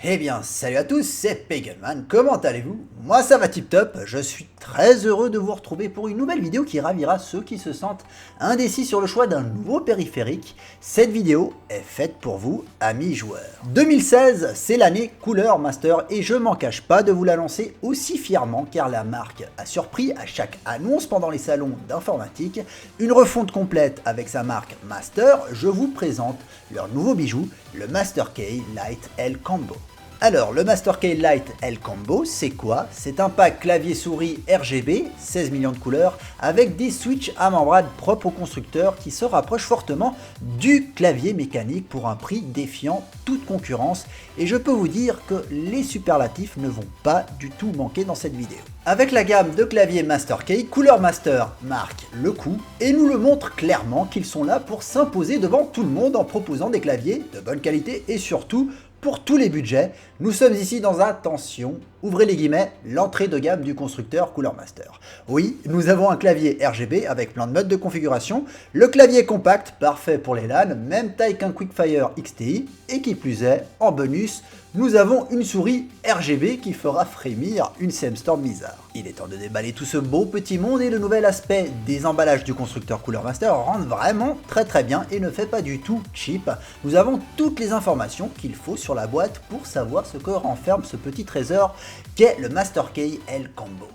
Eh bien, salut à tous, c'est Pegelman, comment allez-vous? Moi ça va tip top, je suis très heureux de vous retrouver pour une nouvelle vidéo qui ravira ceux qui se sentent indécis sur le choix d'un nouveau périphérique. Cette vidéo est faite pour vous, amis joueurs. 2016, c'est l'année Cooler Master et je m'en cache pas de vous l'annoncer aussi fièrement car la marque a surpris à chaque annonce pendant les salons d'informatique une refonte complète avec sa marque Master. Je vous présente leur nouveau bijou, le Master Key Lite L Combo. Alors, le Master Key Lite L Combo, c'est quoi? C'est un pack clavier-souris RGB, 16 millions de couleurs, avec des switches à membrane propres au constructeur qui se rapprochent fortement du clavier mécanique pour un prix défiant toute concurrence. Et je peux vous dire que les superlatifs ne vont pas du tout manquer dans cette vidéo. Avec la gamme de claviers Master Key, Cooler Master marque le coup et nous le montre clairement qu'ils sont là pour s'imposer devant tout le monde en proposant des claviers de bonne qualité et surtout pour tous les budgets. Nous sommes ici dans, attention, ouvrez les guillemets, l'entrée de gamme du constructeur Cooler Master. Oui, nous avons un clavier RGB avec plein de modes de configuration, le clavier est compact, parfait pour les LAN, même taille qu'un Quickfire XTI, et qui plus est, en bonus, nous avons une souris RGB qui fera frémir une SEMstorm Mizar. Il est temps de déballer tout ce beau petit monde et le nouvel aspect des emballages du constructeur Cooler Master rentre vraiment très bien et ne fait pas du tout cheap. Nous avons toutes les informations qu'il faut sur la boîte pour savoir ce que renferme ce petit trésor qu'est le Master Key L Combo.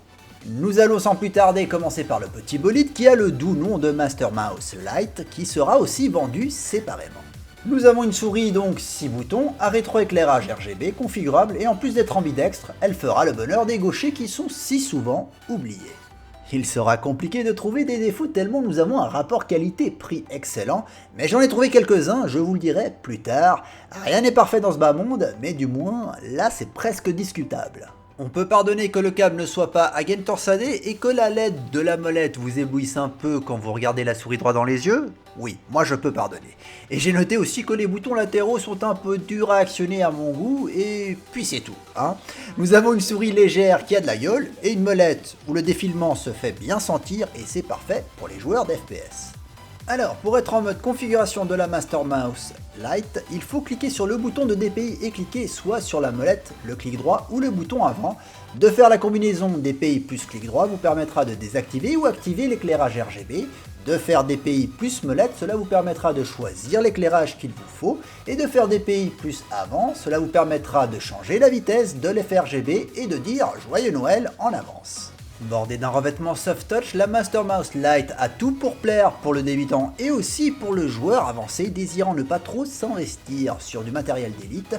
Nous allons sans plus tarder commencer par le petit bolide qui a le doux nom de Master Mouse Lite qui sera aussi vendu séparément. Nous avons une souris donc 6 boutons à rétroéclairage RGB configurable et en plus d'être ambidextre, elle fera le bonheur des gauchers qui sont si souvent oubliés. Il sera compliqué de trouver des défauts tellement nous avons un rapport qualité-prix excellent, mais j'en ai trouvé quelques-uns, je vous le dirai plus tard. Rien n'est parfait dans ce bas monde, mais du moins là c'est presque discutable. On peut pardonner que le câble ne soit pas à gaine torsadé et que la LED de la molette vous éblouisse un peu quand vous regardez la souris droit dans les yeux. Oui, moi je peux pardonner. Et j'ai noté aussi que les boutons latéraux sont un peu durs à actionner à mon goût, et puis c'est tout. Nous avons une souris légère qui a de la gueule, et une molette où le défilement se fait bien sentir, et c'est parfait pour les joueurs d'FPS. Alors, pour être en mode configuration de la Master Mouse Lite, il faut cliquer sur le bouton de DPI et cliquer soit sur la molette, le clic droit ou le bouton avant. De faire la combinaison DPI plus clic droit vous permettra de désactiver ou activer l'éclairage RGB. De faire DPI plus molette, cela vous permettra de choisir l'éclairage qu'il vous faut. Et de faire DPI plus avant, cela vous permettra de changer la vitesse de l'effet RGB et de dire Joyeux Noël en avance. Bordée d'un revêtement soft touch, la Master Mouse Lite a tout pour plaire pour le débutant et aussi pour le joueur avancé désirant ne pas trop s'investir sur du matériel d'élite.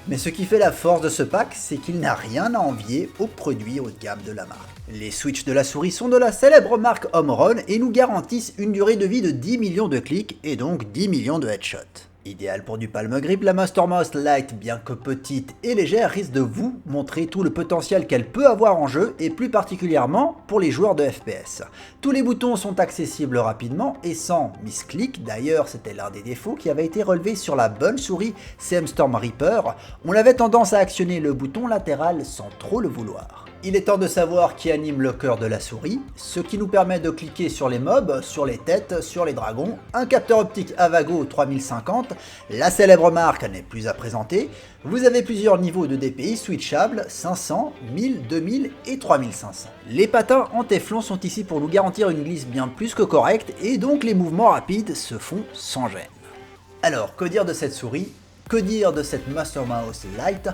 Mais ce qui fait la force de ce pack, c'est qu'il n'a rien à envier aux produits haut de gamme de la marque. Les switches de la souris sont de la célèbre marque Omron et nous garantissent une durée de vie de 10 millions de clics et donc 10 millions de headshots. Idéal pour du palm grip, la Master Mouse Lite, bien que petite et légère, risque de vous montrer tout le potentiel qu'elle peut avoir en jeu et plus particulièrement pour les joueurs de FPS. Tous les boutons sont accessibles rapidement et sans misclick, d'ailleurs c'était l'un des défauts qui avait été relevé sur la bonne souris SEMstorm Reaper, on avait tendance à actionner le bouton latéral sans trop le vouloir. Il est temps de savoir qui anime le cœur de la souris, ce qui nous permet de cliquer sur les mobs, sur les têtes, sur les dragons, un capteur optique Avago 3050, la célèbre marque n'est plus à présenter, vous avez plusieurs niveaux de DPI switchables, 500, 1000, 2000 et 3500. Les patins en téflon sont ici pour nous garantir une glisse bien plus que correcte et donc les mouvements rapides se font sans gêne. Alors, que dire de cette souris ? Que dire de cette Master Mouse Lite?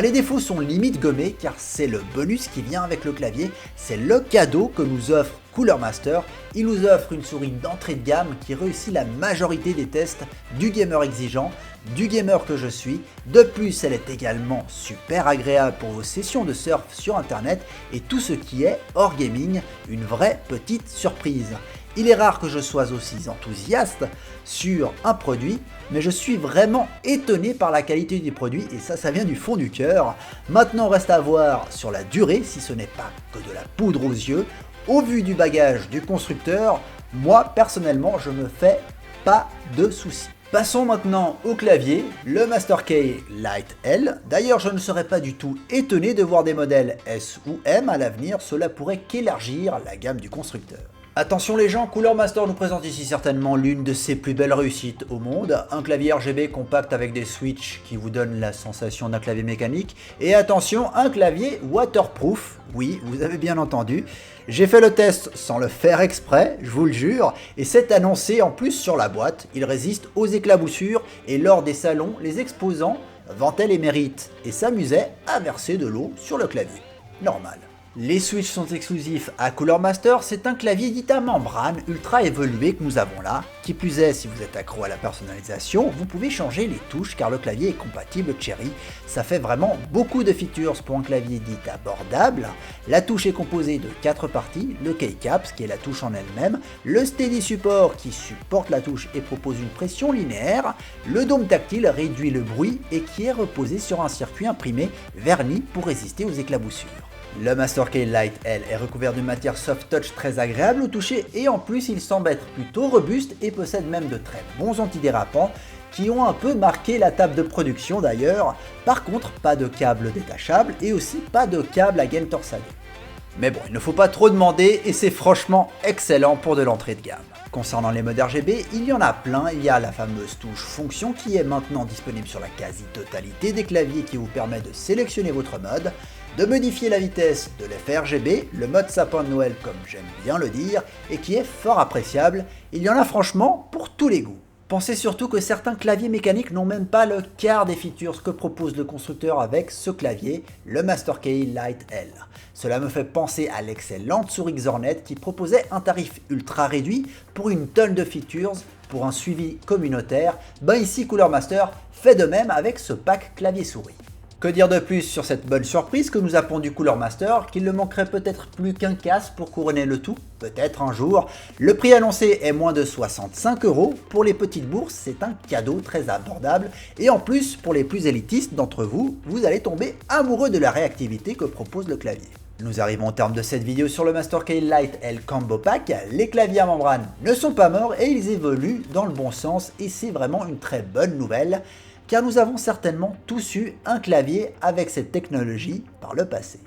Les défauts sont limite gommés car c'est le bonus qui vient avec le clavier, c'est le cadeau que nous offre Cooler Master. Il nous offre une souris d'entrée de gamme qui réussit la majorité des tests du gamer exigeant, du gamer que je suis. De plus, elle est également super agréable pour vos sessions de surf sur internet et tout ce qui est hors gaming, une vraie petite surprise. Il est rare que je sois aussi enthousiaste sur un produit, mais je suis vraiment étonné par la qualité du produit et ça vient du fond du cœur. Maintenant reste à voir sur la durée si ce n'est pas que de la poudre aux yeux. Au vu du bagage du constructeur, moi personnellement je me fais pas de soucis. Passons maintenant au clavier, le Master Key Lite L. D'ailleurs, je ne serais pas du tout étonné de voir des modèles S ou M à l'avenir, cela pourrait qu'élargir la gamme du constructeur. Attention les gens, Cooler Master nous présente ici certainement l'une de ses plus belles réussites au monde. Un clavier RGB compact avec des switches qui vous donnent la sensation d'un clavier mécanique. Et attention, un clavier waterproof. Oui, vous avez bien entendu. J'ai fait le test sans le faire exprès, je vous le jure. Et c'est annoncé en plus sur la boîte. Il résiste aux éclaboussures et lors des salons, les exposants vantaient les mérites et s'amusaient à verser de l'eau sur le clavier. Normal. Les switches sont exclusifs à Cooler Master, c'est un clavier dit à membrane ultra évolué que nous avons là. Qui plus est, si vous êtes accro à la personnalisation, vous pouvez changer les touches car le clavier est compatible Cherry. Ça fait vraiment beaucoup de features pour un clavier dit abordable. La touche est composée de 4 parties, le keycaps qui est la touche en elle-même, le steady support qui supporte la touche et propose une pression linéaire, le dôme tactile réduit le bruit et qui est reposé sur un circuit imprimé verni pour résister aux éclaboussures. Le Master Key Light L est recouvert d'une matière soft touch très agréable au toucher et en plus il semble être plutôt robuste et possède même de très bons antidérapants qui ont un peu marqué la table de production d'ailleurs. Par contre, pas de câble détachable et aussi pas de câble à gaine torsadé. Mais bon, il ne faut pas trop demander et c'est franchement excellent pour de l'entrée de gamme. Concernant les modes RGB, il y en a plein, il y a la fameuse touche fonction qui est maintenant disponible sur la quasi-totalité des claviers qui vous permet de sélectionner votre mode, de modifier la vitesse de l'effet RGB, le mode sapin de Noël comme j'aime bien le dire, et qui est fort appréciable, il y en a franchement pour tous les goûts. Pensez surtout que certains claviers mécaniques n'ont même pas le quart des features que propose le constructeur avec ce clavier, le Master Key Light L. Cela me fait penser à l'excellente souris Xornet qui proposait un tarif ultra réduit pour une tonne de features pour un suivi communautaire. Ben ici Cooler Master fait de même avec ce pack clavier-souris. Que dire de plus sur cette bonne surprise que nous a pondu Cooler Master, qu'il ne manquerait peut-être plus qu'un casque pour couronner le tout, peut-être un jour. Le prix annoncé est moins de 65 €. Pour les petites bourses, c'est un cadeau très abordable. Et en plus, pour les plus élitistes d'entre vous, vous allez tomber amoureux de la réactivité que propose le clavier. Nous arrivons au terme de cette vidéo sur le Master Key Light L Combo Pack. Les claviers à membrane ne sont pas morts et ils évoluent dans le bon sens et c'est vraiment une très bonne nouvelle. Car nous avons certainement tous eu un clavier avec cette technologie par le passé.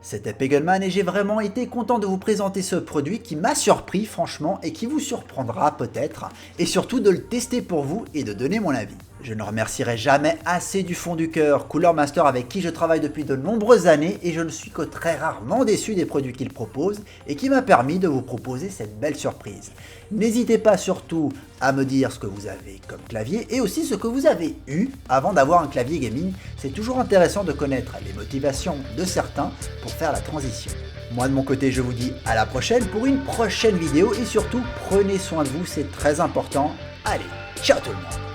C'était Peggleman et j'ai vraiment été content de vous présenter ce produit qui m'a surpris franchement et qui vous surprendra peut-être, et surtout de le tester pour vous et de donner mon avis. Je ne remercierai jamais assez du fond du cœur Cooler Master avec qui je travaille depuis de nombreuses années et je ne suis que très rarement déçu des produits qu'il propose et qui m'a permis de vous proposer cette belle surprise. N'hésitez pas surtout à me dire ce que vous avez comme clavier et aussi ce que vous avez eu avant d'avoir un clavier gaming. C'est toujours intéressant de connaître les motivations de certains pour faire la transition. Moi de mon côté je vous dis à la prochaine pour une prochaine vidéo et surtout prenez soin de vous, c'est très important. Allez, ciao tout le monde!